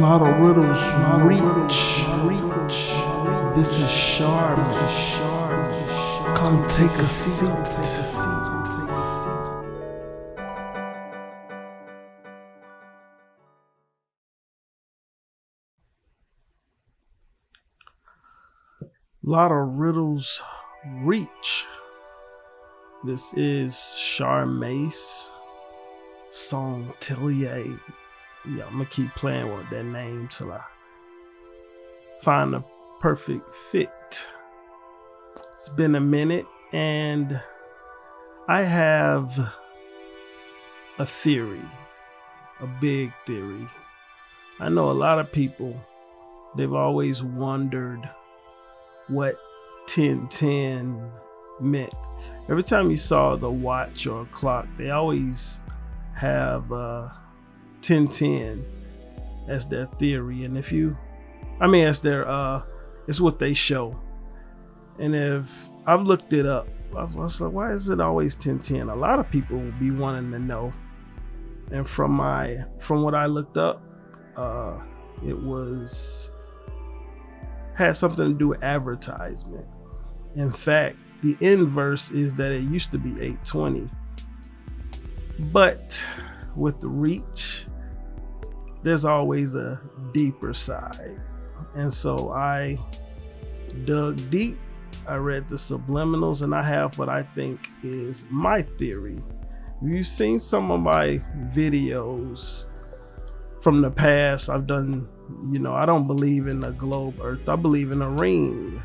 Lottoriddles Reach. This is sharp. Come take a seat. Lottoriddles Reach. This is Charmace song Tillier. Yeah, I'm gonna keep playing with that name till I find the perfect fit. It's been a minute, and I have a theory, a big theory. I know a lot of people, they've always wondered what 1010 meant. Every time you saw the watch or clock, they always have 1010 as their theory, and as their it's what they show. And if I've looked it up, I was like, why is it always 1010? A lot of people will be wanting to know. And from what I looked up, it had something to do with advertisement. In fact, the inverse is that it used to be 820, but with the reach, there's always a deeper side. And so I dug deep, I read the subliminals, and I have what I think is my theory. If you've seen some of my videos from the past, I've done, I don't believe in the globe earth, I believe in a ring.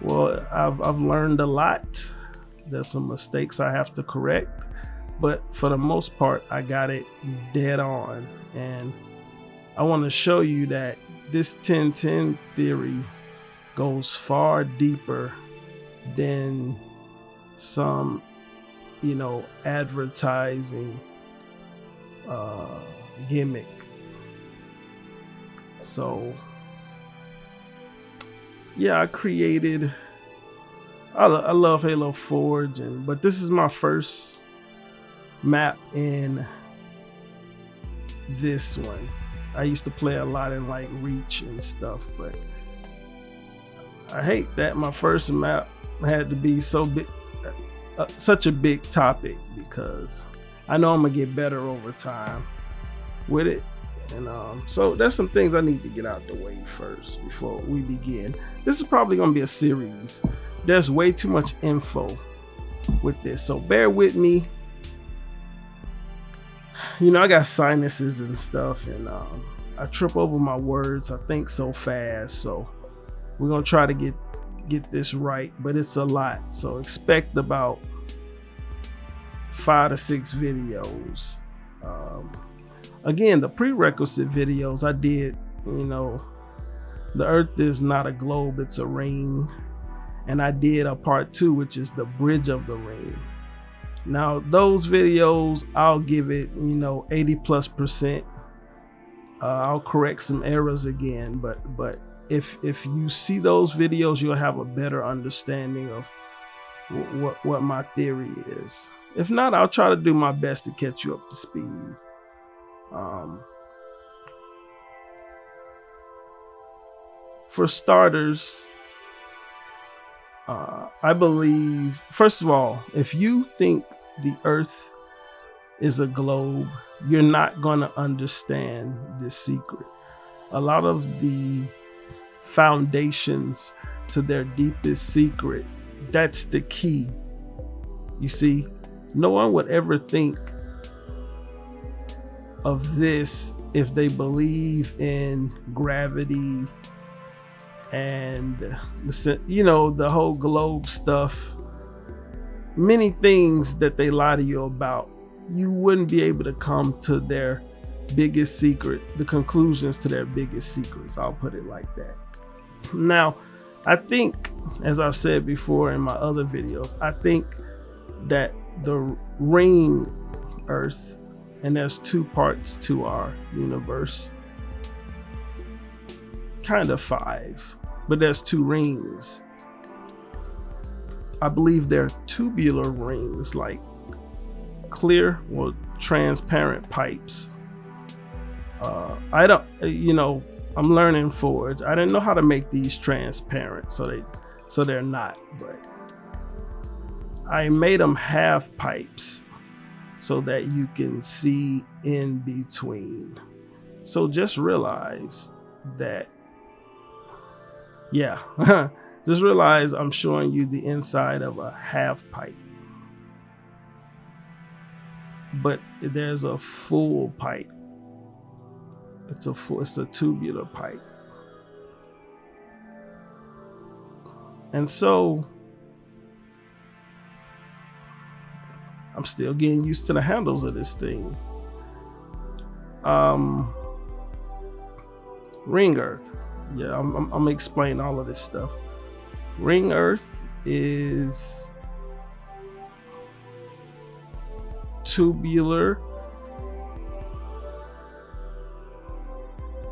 Well, I've learned a lot. There's some mistakes I have to correct, but for the most part, I got it dead on. And I want to show you that this 1010 theory goes far deeper than some, advertising gimmick. So yeah, I love Halo Forge, but this is my first map in this one. I used to play a lot in like Reach and stuff, but I hate that my first map had to be so big, such a big topic, because I know I'm gonna get better over time with it. And so there's some things I need to get out the way first before we begin. This is probably gonna be a series. There's way too much info with this, so bear with me. I got sinuses and stuff, and I trip over my words. I think so fast, so we're gonna try to get this right, but it's a lot, so expect about 5 to 6 videos. Again, the prerequisite videos I did, the earth is not a globe, it's a ring. And I did a part 2, which is the bridge of the ring. Now those videos, I'll give it, 80+%. I'll correct some errors again, but if you see those videos, you'll have a better understanding of what my theory is. If not, I'll try to do my best to catch you up to speed. For starters, I believe, first of all, if you think the earth is a globe, you're not going to understand this secret. A lot of the foundations to their deepest secret, that's the key. You see, no one would ever think of this if they believe in gravity and the whole globe stuff. Many things that they lie to you about, you wouldn't be able to come to their biggest secret, the conclusions to their biggest secrets. I'll put it like that. Now, I think, as I've said before in my other videos, I think that the ring earth, and there's 2 parts to our universe, kind of 5, but there's 2 rings. I believe they're tubular rings, like clear or transparent pipes I don't, I'm learning Forge. I didn't know how to make these transparent, so they're not. But I made them half pipes so that you can see in between. So just realize that, yeah, just realize I'm showing you the inside of a half pipe. But there's a full pipe. It's a tubular pipe. And so I'm still getting used to the handles of this thing. Ring earth. Yeah, I'm gonna explain all of this stuff. Ring earth is tubular.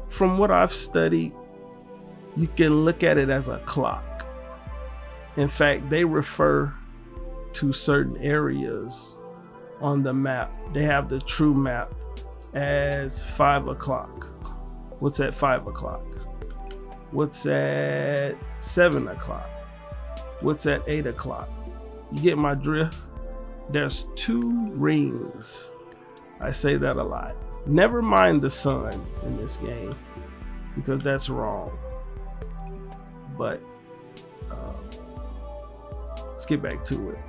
From what I've studied, you can look at it as a clock. In fact, they refer to certain areas on the map. They have the true map as 5 o'clock. What's at 5 o'clock? What's at 7 o'clock? What's at 8 o'clock? You get my drift? There's 2 rings. I say that a lot. Never mind the sun in this game, because that's wrong. But let's get back to it.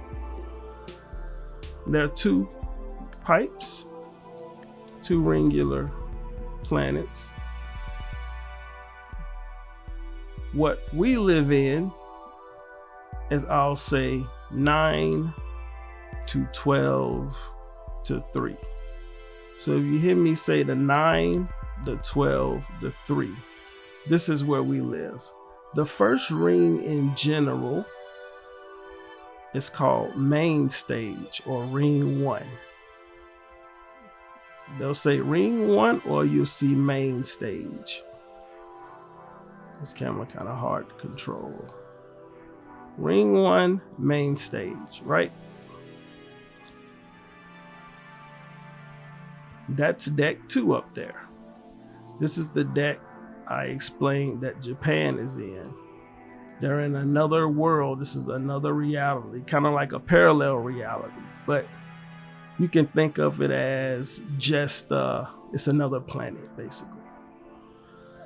There are 2 pipes, 2 ringular planets. What we live in is, I'll say, 9 to 12 to 3. So if you hear me say the 9, the 12, the 3, this is where we live. The first ring in general is called main stage, or ring 1. They'll say ring 1, or you'll see main stage. This camera kind of hard to control. Ring 1, main stage, right? That's deck 2 up there. This is the deck I explained that Japan is in. They're in another world. This is another reality, kind of like a parallel reality. But you can think of it as just, it's another planet, basically.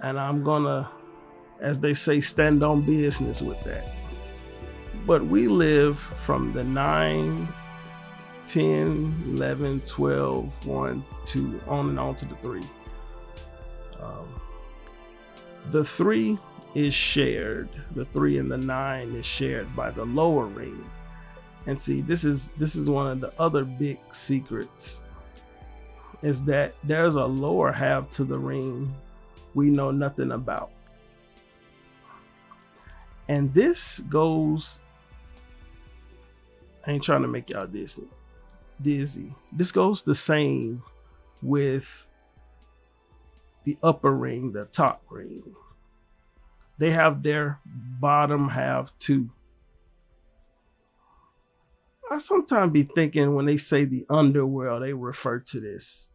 And I'm gonna, as they say, stand on business with that. But we live from the 9, 10, 11, 12, 1, 2, on and on to the 3. The 3 is shared. The 3 and the 9 is shared by the lower ring. And see, this is one of the other big secrets, is that there's a lower half to the ring we know nothing about. And this goes, I ain't trying to make y'all dizzy. This goes the same with the upper ring, the top ring. They have their bottom half too. I sometimes be thinking when they say the underworld, they refer to this,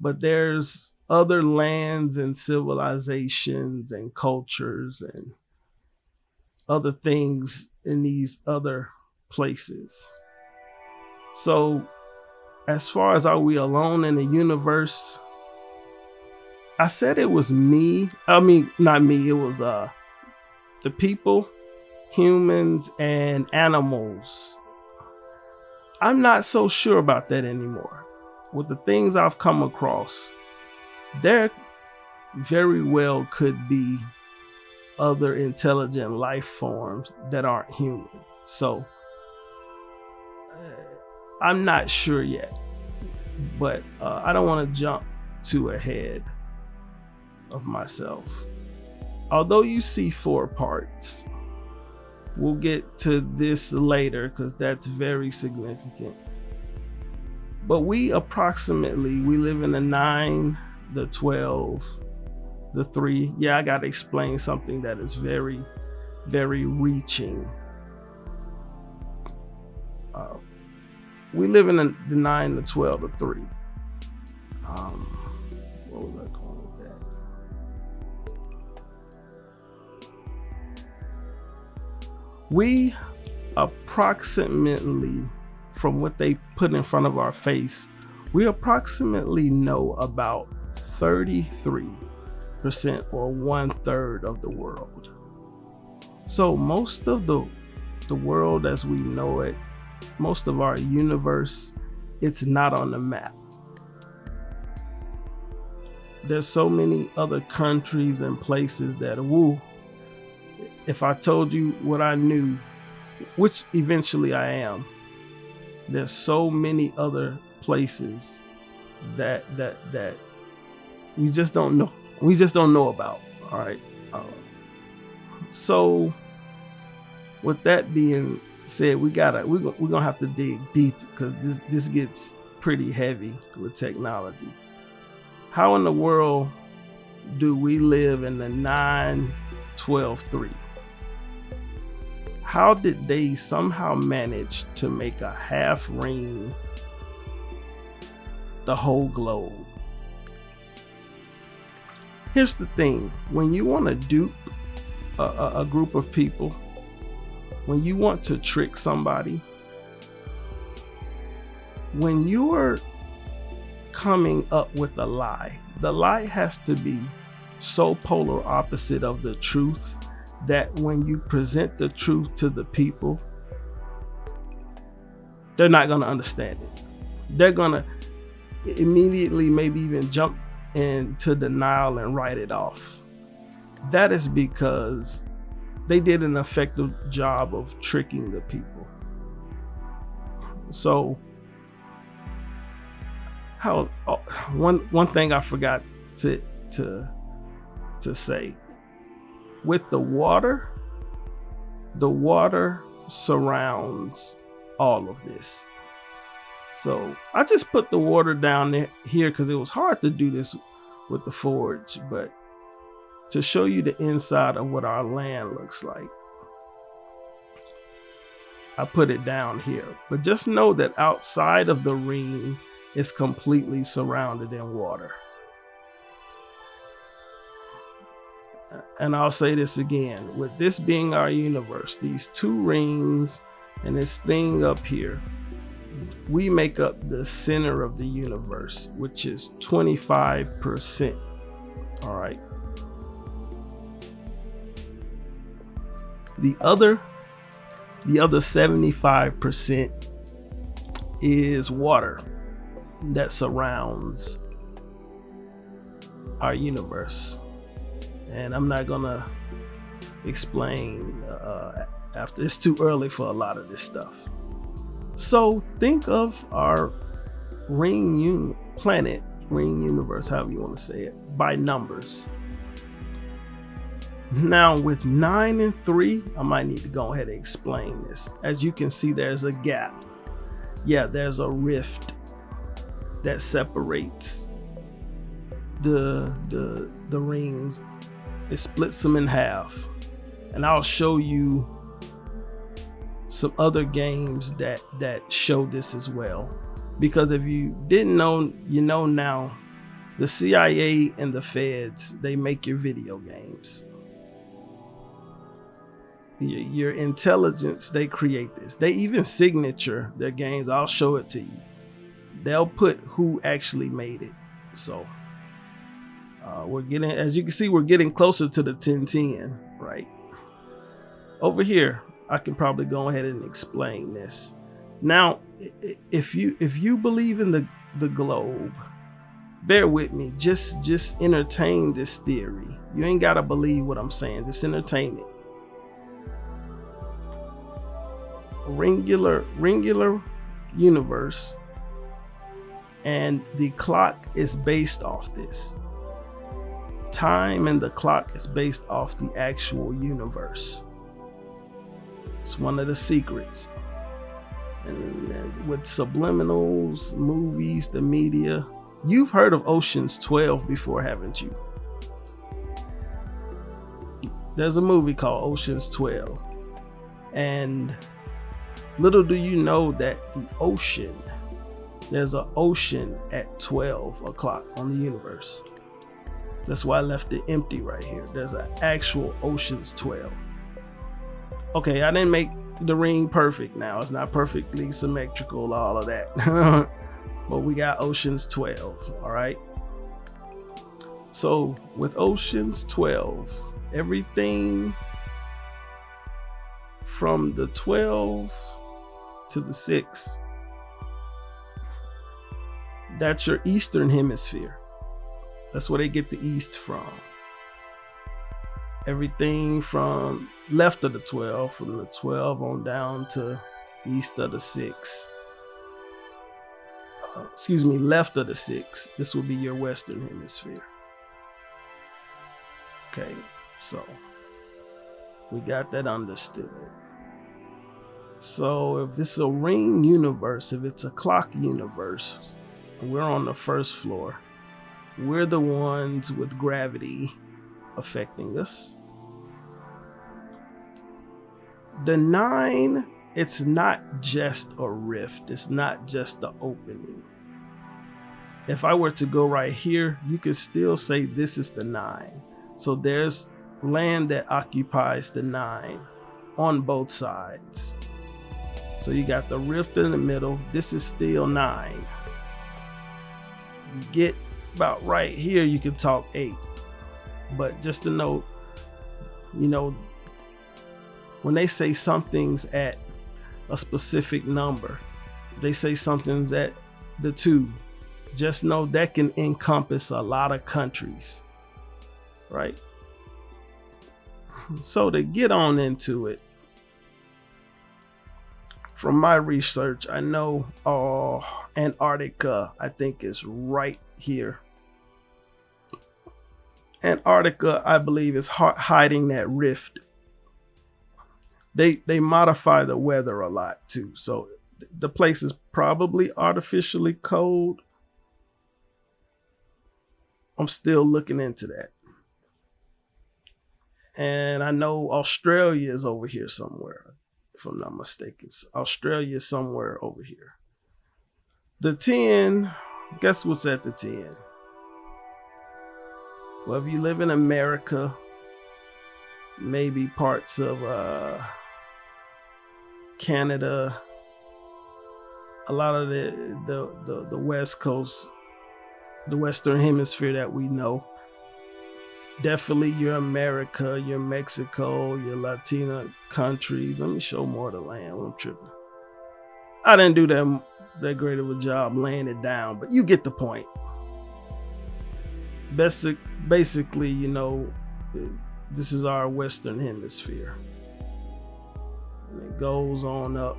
but there's other lands and civilizations and cultures and other things in these other places. So as far as are we alone in the universe, I said it was me. I mean, not me, it was the people, humans, and animals. I'm not so sure about that anymore. With the things I've come across, there very well could be other intelligent life forms that aren't human. So I'm not sure yet, but I don't want to jump too ahead of myself. Although you see 4 parts, we'll get to this later because that's very significant. But we live in the 9, the 12, the 3. Yeah, I got to explain something that is very, very reaching. We live in the 9, the 12, the 3. What was I going We approximately, from what they put in front of our face, we approximately know about 33% or 1/3 of the world. So most of the world as we know it, most of our universe, it's not on the map. There's so many other countries and places that, if I told you what I knew, which eventually I am, there's so many other places that we just don't know. We just don't know about. All right. So with that being said, we're gonna have to dig deep, because this gets pretty heavy with technology. How in the world do we live in the 9-12-3? How did they somehow manage to make a half ring the whole globe? Here's the thing: when you want to dupe a group of people, when you want to trick somebody, when you're coming up with a lie, the lie has to be so polar opposite of the truth that when you present the truth to the people, they're not going to understand it. They're going to immediately maybe even jump into denial and write it off. That is because they did an effective job of tricking the people. So one thing I forgot to say, with the water surrounds all of this. So I just put the water down there here because it was hard to do this with the forge, but to show you the inside of what our land looks like, I put it down here. But just know that outside of the ring is completely surrounded in water. And I'll say this again, with this being our universe, these two rings and this thing up here, we make up the center of the universe, which is 25%. All right. The other 75% is water that surrounds our universe. And I'm not gonna explain after, it's too early for a lot of this stuff. So think of our planet, ring universe, however you want to say it, by numbers. Now with 9 and 3, I might need to go ahead and explain this. As you can see, there's a gap. Yeah, there's a rift that separates the rings. It splits them in half. And I'll show you some other games that show this as well. Because if you didn't know, you know now. The CIA and the feds, they make your video games. Your intelligence, they create this. They even signature their games. I'll show it to you. They'll put who actually made it. So we're getting, as you can see, we're getting closer to the 1010, right? Over here, I can probably go ahead and explain this. Now, if you believe in the globe, bear with me. Just entertain this theory. You ain't gotta believe what I'm saying. Just entertain it. Regular universe, and the clock is based off this. Time and the clock is based off the actual universe. It's one of the secrets. And with subliminals, movies, the media, you've heard of Ocean's 12 before, haven't you? There's a movie called Ocean's 12. And little do you know that the ocean, there's an ocean at 12 o'clock on the universe. That's why I left it empty right here. There's an actual Ocean's 12. Okay, I didn't make the ring perfect now. It's not perfectly symmetrical, all of that. But we got Ocean's 12, all right? So with Ocean's 12, everything from the 12 to the 6, that's your Eastern Hemisphere. That's where they get the East from. Everything from left of the 12, from the 12 on down to east of the 6. Left of the 6. This will be your Western Hemisphere. Okay, so we got that understood. So if it's a ring universe, if it's a clock universe, we're on the first floor. We're the ones with gravity affecting us. The 9, it's not just a rift. It's not just the opening. If I were to go right here, you could still say this is the 9. So there's land that occupies the 9 on both sides. So you got the rift in the middle. This is still 9. You get about right here, you can talk 8. But just to note, when they say something's at a specific number, they say something's at the 2, just know that can encompass a lot of countries, right? So to get on into it, from my research, I know Antarctica, I think, is right here. Antarctica, I believe, is hiding that rift. They modify the weather a lot too. So the place is probably artificially cold. I'm still looking into that. And I know Australia is over here somewhere, if I'm not mistaken. Australia is somewhere over here. The 10, guess what's at the 10? Well, if you live in America, maybe parts of Canada, a lot of the West Coast, the Western Hemisphere that we know. Definitely your America, your Mexico, your Latina countries. Let me show more of the land. I'm tripping. I didn't do that great of a job laying it down, but you get the point. Basically, this is our Western Hemisphere. And it goes on up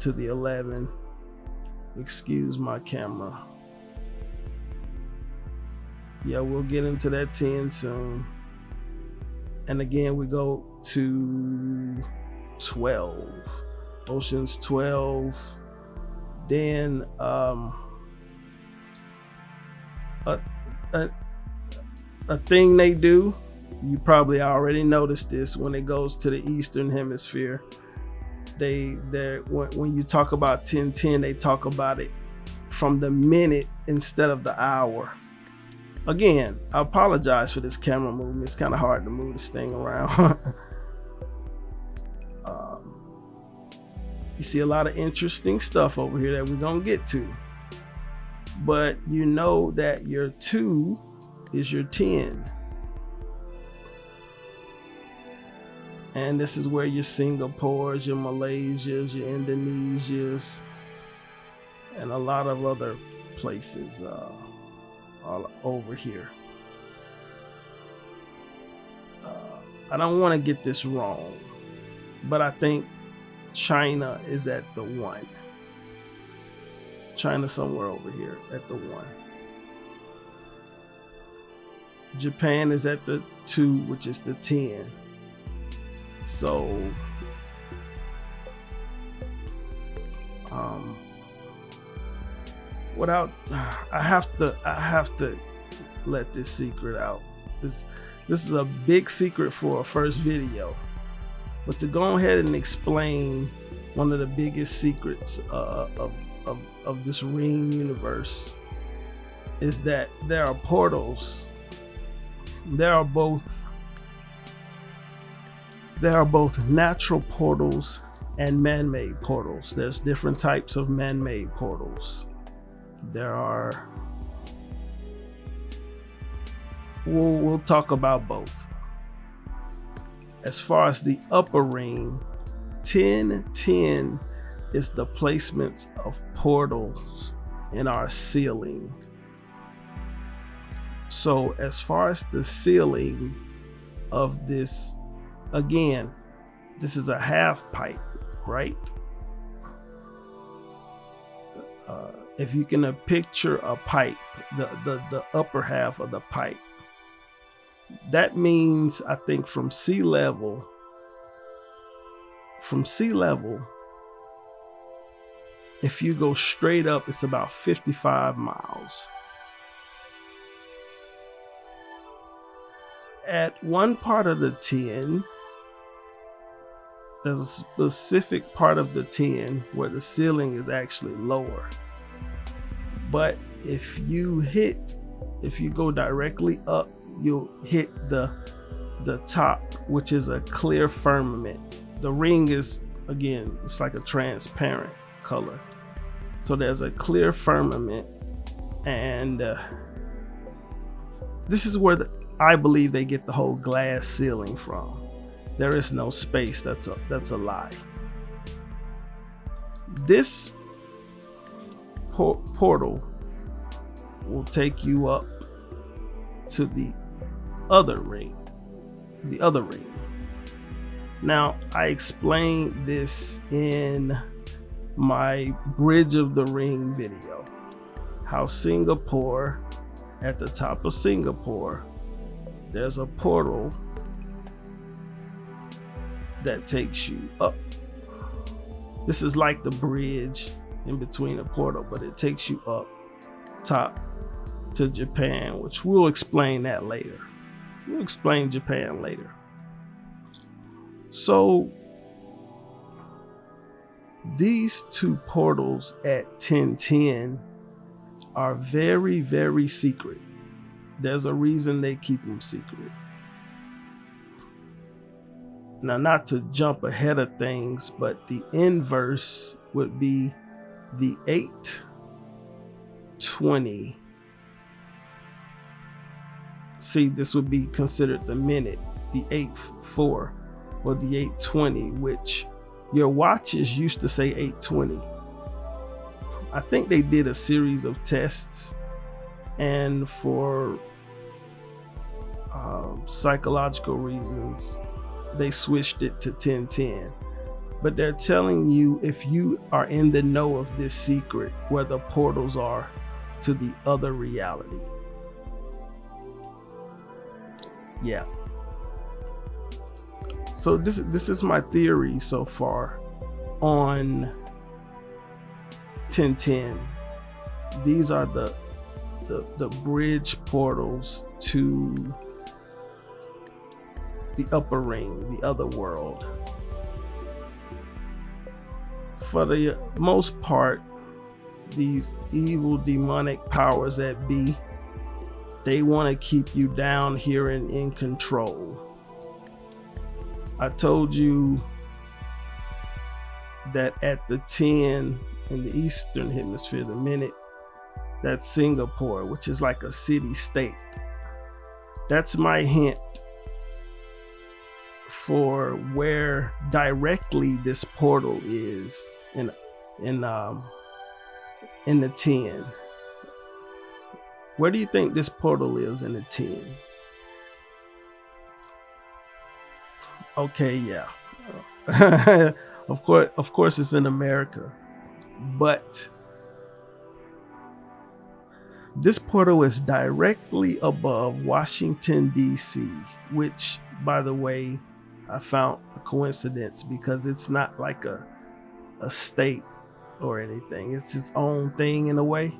to the 11. Excuse my camera. Yeah, we'll get into that 10 soon. And again, we go to 12. Ocean's 12. Then a thing they do, you probably already noticed this when it goes to the Eastern Hemisphere. When you talk about 1010, they talk about it from the minute instead of the hour. Again, I apologize for this camera movement. It's kind of hard to move this thing around. You see a lot of interesting stuff over here that we're gonna get to. But you know that your 2 is your 10. And this is where your Singapores, your Malaysias, your Indonesias, and a lot of other places all over here. I don't want to get this wrong, but I think China is at the 1. China somewhere over here at the 1. Japan is at the 2, which is the 10. So I have to let this secret out. This is a big secret for a first video. But to go ahead and explain one of the biggest secrets of this ring universe is that there are portals. There are both There are both natural portals and man-made portals. There's different types of man-made portals. We'll talk about both. As far as the upper ring, 1010 is the placements of portals in our ceiling. So as far as the ceiling of this, again, this is a half pipe, right? If you can picture a pipe, the upper half of the pipe, that means, I think, from sea level, if you go straight up, it's about 55 miles. At one part of the 10, there's a specific part of the 10 where the ceiling is actually lower. But if you go directly up, you'll hit the top, which is a clear firmament. The ring is, again, it's like a transparent color. So there's a clear firmament, and this is where I believe they get the whole glass ceiling from. There is no space. That's a lie. This portal will take you up to the other ring. Now, I explained this in my Bridge of the Ring video, how Singapore, at the top of Singapore, there's a portal that takes you up. This is like the bridge in between a portal, but it takes you up top to Japan, which we'll explain that later. We'll explain Japan later. So these two portals at 1010 are very, very secret. There's a reason they keep them secret. Now, not to jump ahead of things, but the inverse would be the 820. See, this would be considered the minute, the 8/4 or the 820, which your watches used to say 820. I think they did a series of tests, and for psychological reasons, they switched it to 1010. But they're telling you, if you are in the know of this secret, where the portals are to the other reality. Yeah. So this is my theory so far on 1010. These are the bridge portals to the upper ring, the other world. For the most part, these evil demonic powers that be, they want to keep you down here and in control. I told you that at the 10 in the Eastern Hemisphere, the minute, that's Singapore, which is like a city-state. That's my hint for where directly this portal is in the 10. Where do you think this portal is in the 10? Okay, yeah. Of course it's in America. But this portal is directly above Washington, D.C., which, by the way, I found a coincidence because it's not like a state or anything. It's its own thing in a way.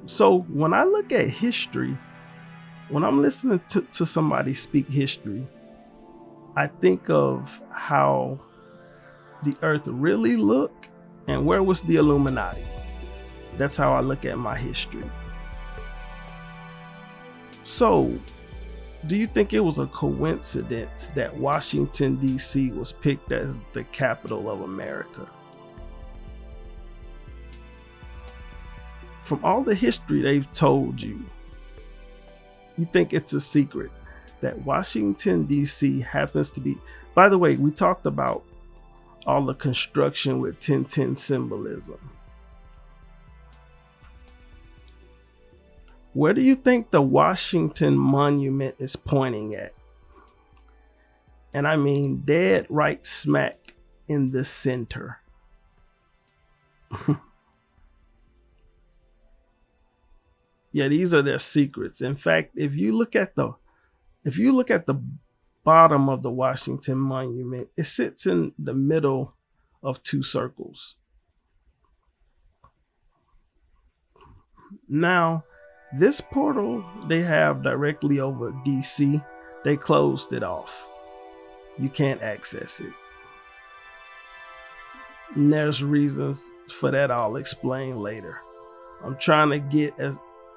So when I look at history, when I'm listening to somebody speak history, I think of how the earth really looked and where was the Illuminati. That's how I look at my history. So Do you think it was a coincidence that Washington, D.C. was picked as the capital of America? From all the history they've told you, you think it's a secret that Washington, D.C. happens to be... By the way, we talked about all the construction with 1010 symbolism. Where do you think the Washington Monument is pointing at? And I mean dead right smack in the center. Yeah, these are their secrets. In fact, if you look at the bottom of the Washington Monument, it sits in the middle of two circles. Now, this portal they have directly over DC, they closed it off. You can't access it. And there's reasons for that I'll explain later. I'm trying to get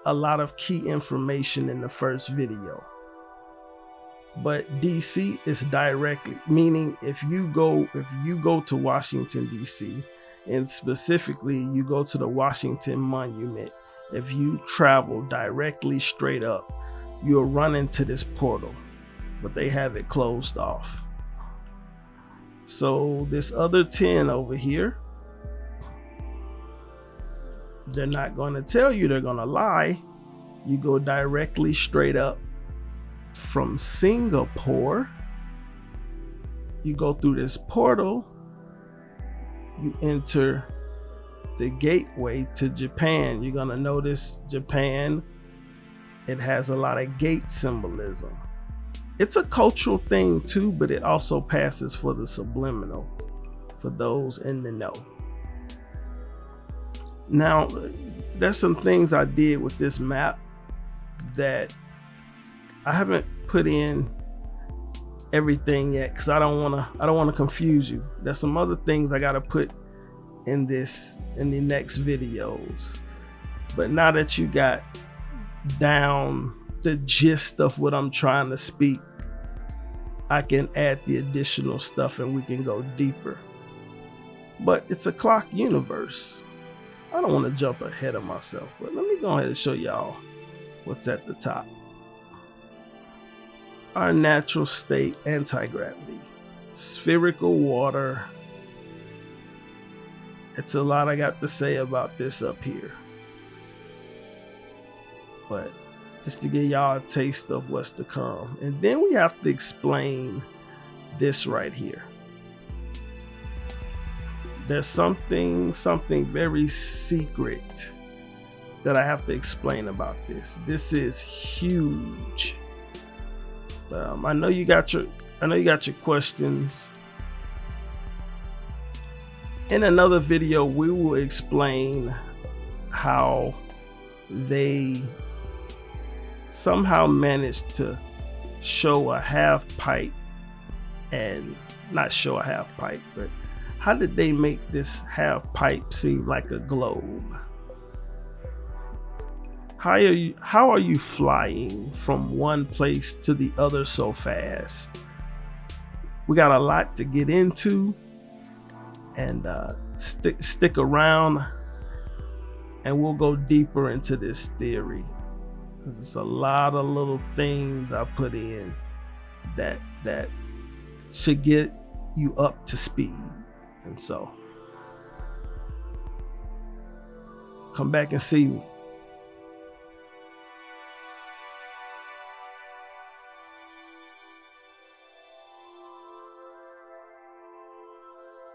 a lot of key information in the first video. But DC is directly, meaning if you go to Washington, DC, and specifically you go to the Washington Monument, if you travel directly straight up, you'll run into this portal, but they have it closed off. So this other 10 over here, they're not going to tell you, they're going to lie. You go directly straight up from Singapore. You go through this portal, you enter the gateway to Japan. You're gonna notice Japan, it has a lot of gate symbolism. It's a cultural thing too, but it also passes for the subliminal for those in the know. Now, there's some things I did with this map that I haven't put in everything yet because I don't want to confuse you. There's some other things I got to put in the next videos. But now that you got down the gist of what I'm trying to speak, I can add the additional stuff and we can go deeper. But it's a clock universe. I don't want to jump ahead of myself, but let me go ahead and show y'all what's at the top. Our natural state anti-gravity, spherical water. It's a lot I got to say about this up here, but just to give y'all a taste of what's to come. And then we have to explain this right here. There's something very secret that I have to explain about this. This is huge. I know you got your questions. In another video, we will explain how they somehow managed to show a half pipe, and not show a half pipe, but how did they make this half pipe seem like a globe? How are you flying from one place to the other so fast? We got a lot to get into, and stick around and we'll go deeper into this theory, because it's a lot of little things I put in that should get you up to speed. And so come back and see me.